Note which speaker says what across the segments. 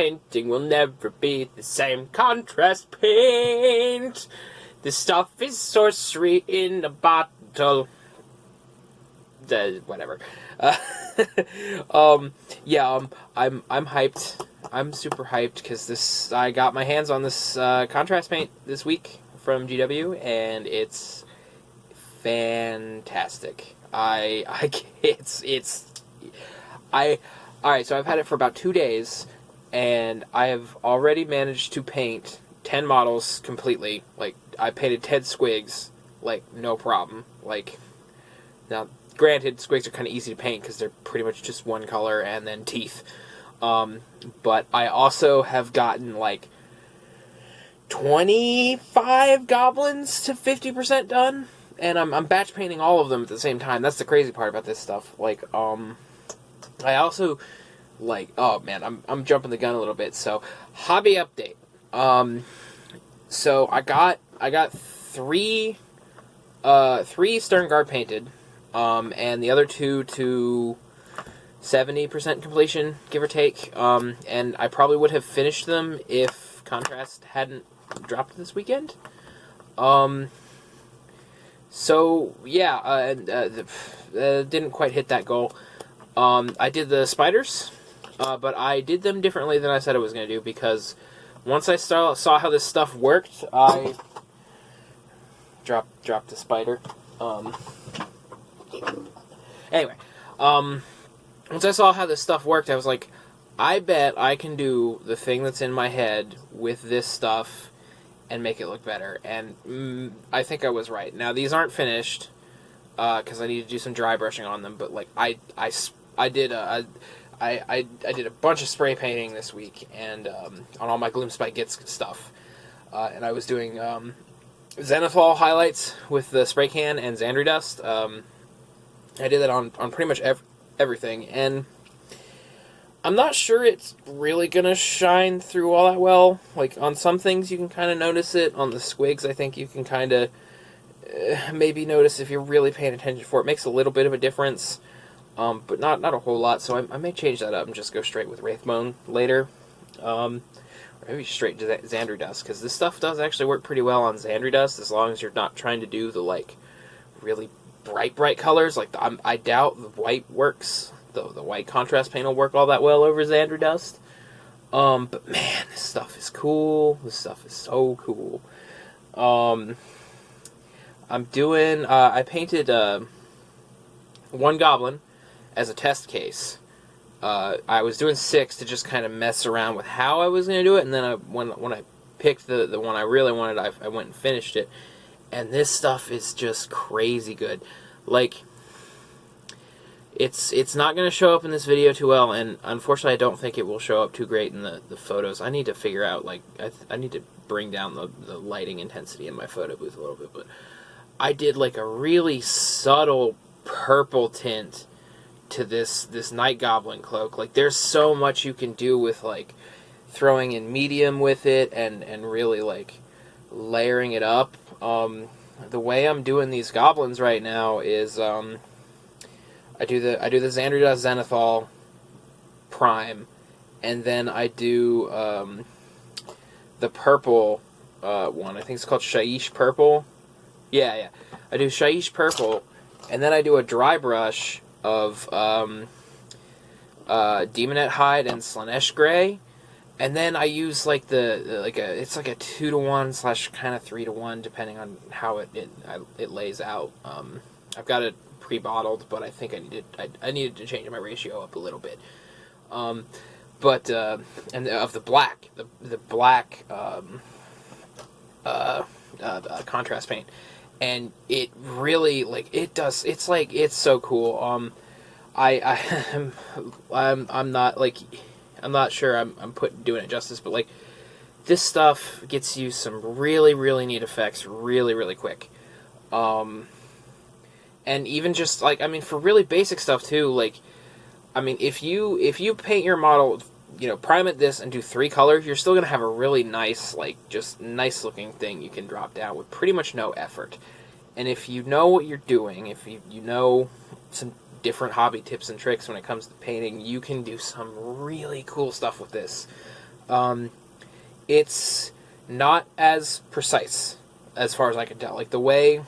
Speaker 1: painting will never be the same. Contrast paint. This stuff is sorcery in a bottle. Whatever. I'm hyped. I'm super hyped because I got my hands on this contrast paint this week from GW, and it's fantastic. Alright, so I've had it for about 2 days, and I have already managed to paint 10 models completely. Like, I painted 10 Squigs, like, no problem. Like, now, granted, Squigs are kind of easy to paint because they're pretty much just one color and then teeth. But I also have gotten, like, 25 Goblins to 50% done, and I'm batch painting all of them at the same time. That's the crazy part about this stuff. Like, I also, like, oh man, I'm jumping the gun a little bit. So, hobby update. So I got three Sternguard painted, and the other two to 70% completion, give or take. And I probably would have finished them if Contrast hadn't dropped this weekend. So yeah, didn't quite hit that goal. I did the spiders, but I did them differently than I said I was going to do, because once I saw how this stuff worked, I dropped the spider. Anyway, once I saw how this stuff worked, I was like, I bet I can do the thing that's in my head with this stuff and make it look better. And I think I was right. Now, these aren't finished, because I need to do some dry brushing on them, but like I did a bunch of spray painting this week, and on all my Gloomspite Gits stuff, and I was doing Zenithal highlights with the spray can and Xandri dust. I did that on pretty much everything, and I'm not sure it's really gonna shine through all that well. Like, on some things you can kind of notice it. On the Squigs, I think you can kind of maybe notice if you're really paying attention for it. It makes a little bit of a difference. But not a whole lot, so I may change that up and just go straight with Wraithbone later. Or maybe straight to Xandri Dust, because this stuff does actually work pretty well on Xandri Dust, as long as you're not trying to do the, like, really bright colors. Like, I doubt the white works. The white contrast paint will work all that well over Xandri Dust. But man, this stuff is cool. This stuff is so cool. I'm doing, I painted, one Goblin as a test case. I was doing 6 to just kind of mess around with how I was going to do it, and then when I picked the one I really wanted, I went and finished it. And this stuff is just crazy good. Like, it's not going to show up in this video too well, and unfortunately I don't think it will show up too great in the photos. I need to figure out, like, I need to bring down the lighting intensity in my photo booth a little bit, but I did, like, a really subtle purple tint to this Night Goblin cloak. Like, there's so much you can do with, like, throwing in medium with it and really, like, layering it up. The way I'm doing these Goblins right now is I do the Xandri Dust Zenithal Prime, and then I do the purple one. I think it's called Shaiish Purple. Yeah. I do Shaiish Purple, and then I do a dry brush of Demonette Hide and Slanesh Gray, and then I use like it's like a 2-to-1 / kind of 3-to-1 depending on how it lays out. I've got it pre-bottled, but I think I needed to change my ratio up a little bit. But and of the black contrast paint. And it really, like, it's so cool. I'm not sure I'm doing it justice, but, like, this stuff gets you some really, really neat effects really, really quick. And even just, like, I mean, for really basic stuff, too, like, I mean, if you paint your model, you know, prime it this and do 3 colors, you're still going to have a really nice, like, just nice-looking thing you can drop down with pretty much no effort. And if you know what you're doing, if you know some different hobby tips and tricks when it comes to painting, you can do some really cool stuff with this. It's not as precise as far as I can tell. Like the way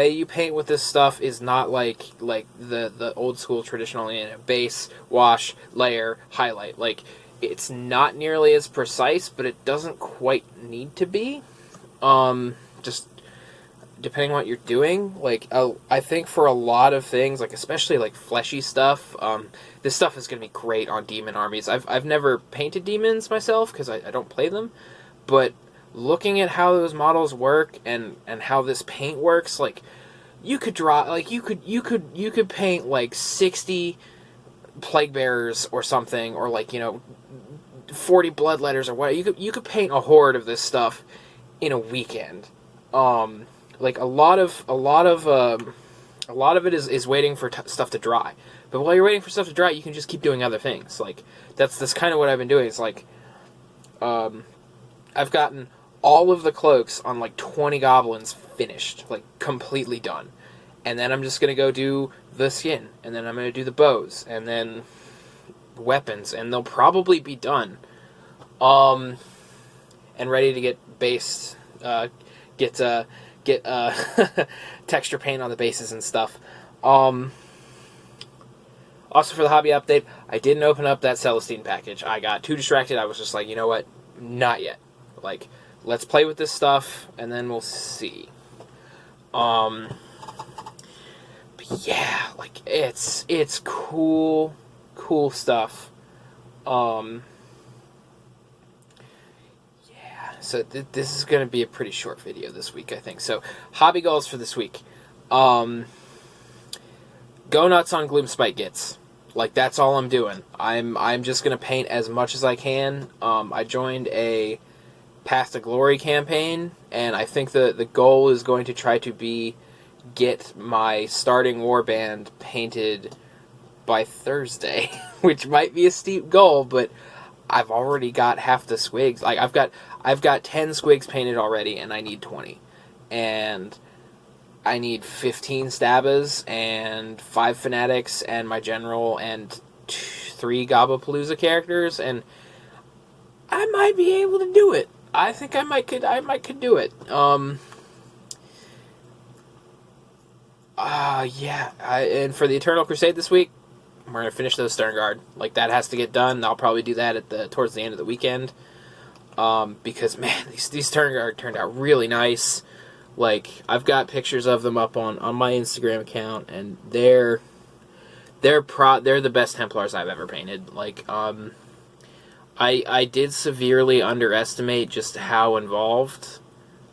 Speaker 1: you paint with this stuff is not like the old school traditional base, wash, layer, highlight. Like it's not nearly as precise, but it doesn't quite need to be. Just depending on what you're doing. Like I think for a lot of things, like especially like fleshy stuff, this stuff is going to be great on demon armies. I've never painted demons myself because I don't play them, but looking at how those models work and how this paint works, like you could draw, like you could paint like 60 plague bearers or something, or like 40 bloodletters or what. You could paint a horde of this stuff in a weekend. Like a lot of it is waiting for stuff to dry. But while you're waiting for stuff to dry, you can just keep doing other things. Like that's kind of what I've been doing. It's like I've gotten all of the cloaks on like 20 goblins finished, like completely done. And then I'm just going to go do the skin, and then I'm going to do the bows, and then weapons, and they'll probably be done. And ready to get based, get texture paint on the bases and stuff. Also for the hobby update, I didn't open up that Celestine package. I got too distracted. I was just like, you know what? Not yet. Like, let's play with this stuff, and then we'll see. But yeah, like, it's cool stuff. Yeah, so this is going to be a pretty short video this week, I think. So, hobby goals for this week. Go nuts on Gloomspite Gits. Like, that's all I'm doing. I'm just going to paint as much as I can. I joined a Path to Glory campaign, and I think the goal is going to try to be get my starting warband painted by Thursday, which might be a steep goal, but I've already got half the Squigs. Like I've got 10 Squigs painted already, and I need 20, and I need 15 Stabbas and 5 Fanatics and my general and 3 Gobapalooza characters, and I might be able to do it. I think I might could do it. Yeah. And for the Eternal Crusade this week, we're gonna finish those Sternguard. Like that has to get done. I'll probably do that towards the end of the weekend. Because man, these Sternguard turned out really nice. Like I've got pictures of them up on my Instagram account, and they're the best Templars I've ever painted. Like I did severely underestimate just how involved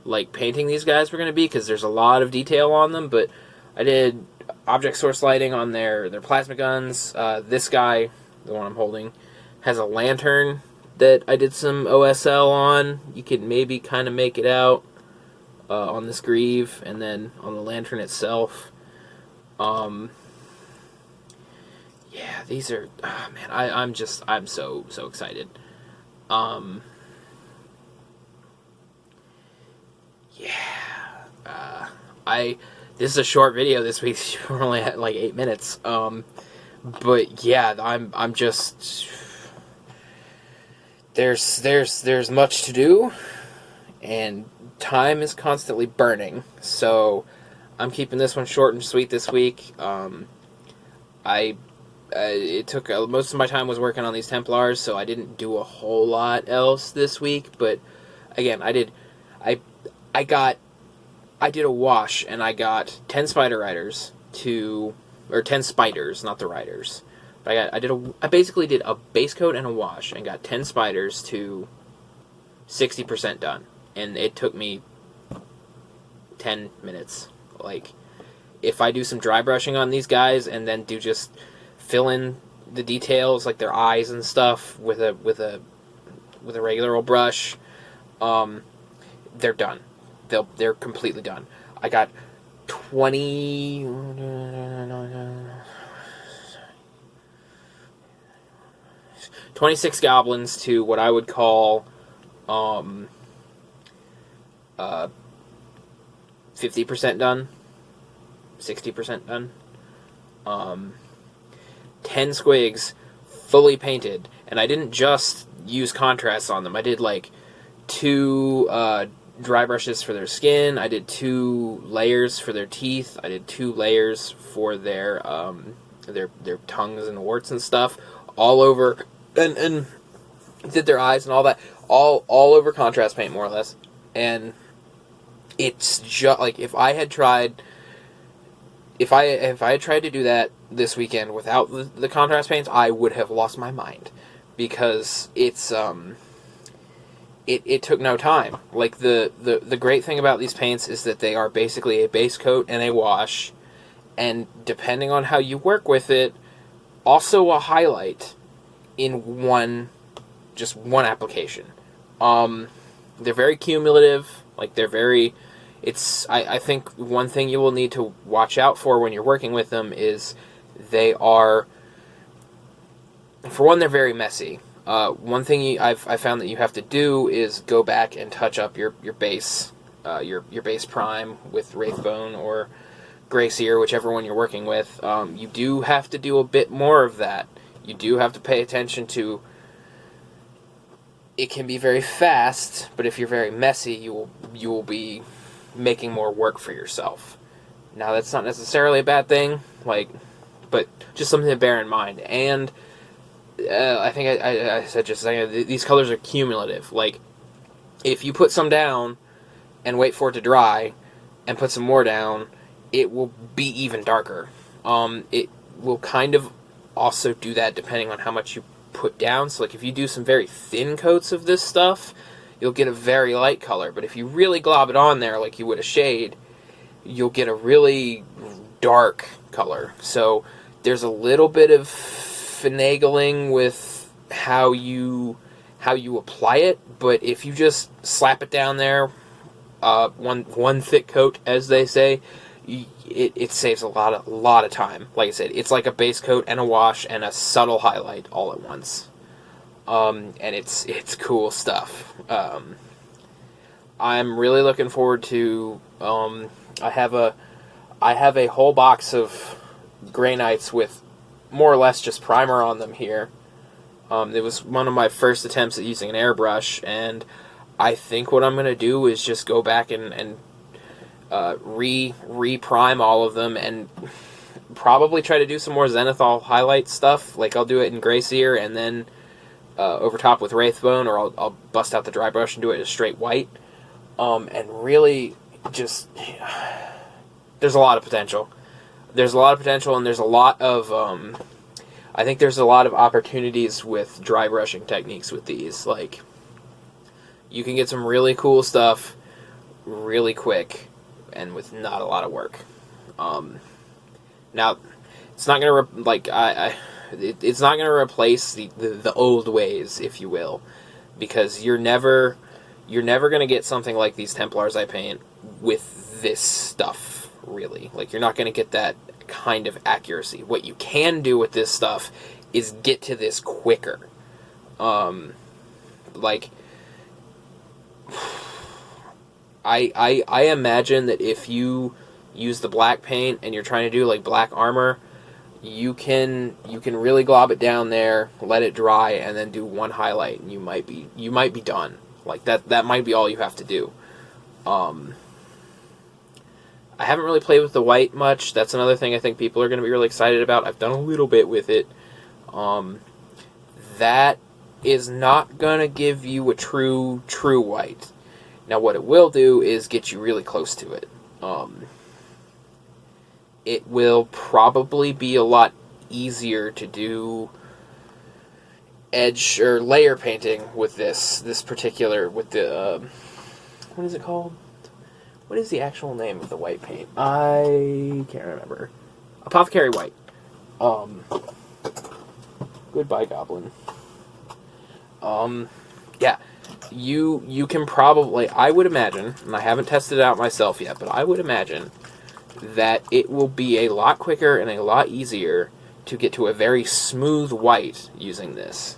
Speaker 1: like painting these guys were going to be, because there's a lot of detail on them, but I did object source lighting on their plasma guns. This guy, the one I'm holding, has a lantern that I did some OSL on. You could maybe kind of make it out on this greave, and then on the lantern itself. Yeah, these are, man, I'm so excited. Yeah, this is a short video this week. We're only at like 8 minutes. But yeah, I'm just, there's much to do, and time is constantly burning. So I'm keeping this one short and sweet this week. It took most of my time was working on these Templars, so I didn't do a whole lot else this week. But again, I did a wash, and I got 10 Spider Riders or 10 spiders, not the riders. But I basically did a base coat and a wash, and got 10 spiders to 60% done, and it took me 10 minutes. Like, if I do some dry brushing on these guys, and then do just fill in the details, like their eyes and stuff, with a regular old brush, they're done. They're completely done. I got 26 goblins to what I would call 50% done, 60% done. 10 Squigs fully painted, And I didn't just use contrasts on them. I did like 2 dry brushes for their skin. I did 2 layers for their teeth. I did 2 layers for their tongues and warts and stuff, all over, and did their eyes and all that, all over contrast paint, more or less. And it's just like, if I had tried to do that this weekend without the contrast paints, I would have lost my mind, because it's it took no time. Like, the great thing about these paints is that they are basically a base coat and a wash, and depending on how you work with it, also a highlight in one application. They're very cumulative. Like, they're very... I think one thing you will need to watch out for when you're working with them is they are... For one, they're very messy. One thing I found that you have to do is go back and touch up your base, your base prime with Wraithbone or Gracier, whichever one you're working with. You do have to do a bit more of that. You do have to pay attention to... It can be very fast, but if you're very messy, you will be making more work for yourself. Now, that's not necessarily a bad thing, like, but just something to bear in mind. And I think I said just a second, these colors are cumulative. Like, if you put some down and wait for it to dry and put some more down, it will be even darker. It will kind of also do that depending on how much you put down. So, like, if you do some very thin coats of this stuff, you'll get a very light color. But if you really glob it on there like you would a shade, you'll get a really dark color. So there's a little bit of finagling with how you apply it, but if you just slap it down there, one thick coat, as they say, it saves a lot of time. Like I said, it's like a base coat and a wash and a subtle highlight all at once. And it's cool stuff. I'm really looking forward to... I have a whole box of Grey Knights with more or less just primer on them here. It was one of my first attempts at using an airbrush, and I think what I'm going to do is just go back and re-prime all of them, and probably try to do some more Zenithal highlight stuff. Like, I'll do it in Gracier and then over top with Wraithbone, or I'll bust out the dry brush and do it as straight white. And really just... There's a lot of potential. There's a lot of potential, and there's a lot of... I think there's a lot of opportunities with dry brushing techniques with these. Like, you can get some really cool stuff really quick and with not a lot of work. Now, it's not gonna it's not gonna replace the old ways, if you will, because you're never gonna get something like these Templars I paint with this stuff, really. Like, you're not gonna get that kind of accuracy. What you can do with this stuff is get to this quicker. Like, I imagine that if you use the black paint and you're trying to do like black armor, you can really glob it down there, let it dry, and then do one highlight, and you might be done. Like, that might be all you have to do. I haven't really played with the white much. That's another thing I think people are going to be really excited about. I've done a little bit with it. That is not going to give you a true white. Now, what it will do is get you really close to it. It will probably be a lot easier to do edge or layer painting with this particular, with the, what is it called? What is the actual name of the white paint? I can't remember. Apothecary White. Goodbye, Goblin. Yeah. You can probably, I would imagine, and I haven't tested it out myself yet, but I would imagine that it will be a lot quicker and a lot easier to get to a very smooth white using this.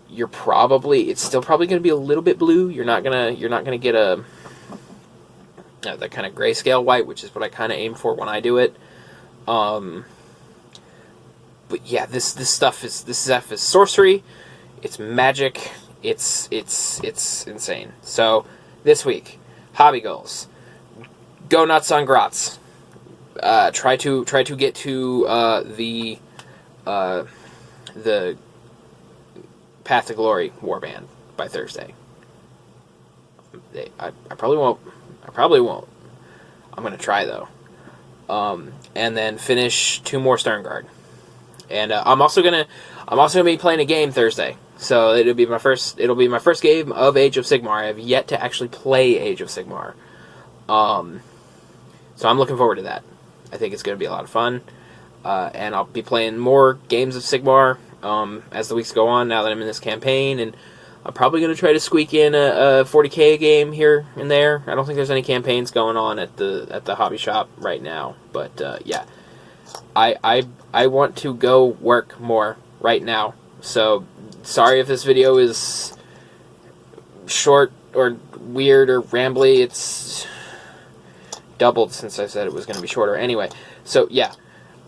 Speaker 1: It's still probably going to be a little bit blue. You're not gonna get that kind of grayscale white, which is what I kind of aim for when I do it. But but yeah, this stuff is sorcery. It's magic. It's insane. So this week, hobby goals: go nuts on grots. Try to get to the Path to Glory warband by Thursday. I probably won't. I'm gonna try though. And then finish 2 more Sternguard. And I'm also gonna be playing a game Thursday. So it'll be my first game of Age of Sigmar. I have yet to actually play Age of Sigmar. So I'm looking forward to that. I think it's going to be a lot of fun. And I'll be playing more games of Sigmar as the weeks go on, now that I'm in this campaign. And I'm probably going to try to squeak in a 40k game here and there. I don't think there's any campaigns going on at the hobby shop right now. But yeah, I want to go work more right now. So sorry if this video is short or weird or rambly. It's doubled since I said it was going to be shorter. Anyway, so yeah,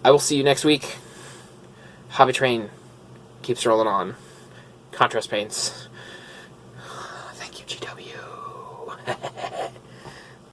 Speaker 1: I will see you next week. Hobby train keeps rolling on. Contrast paints. Thank you, GW.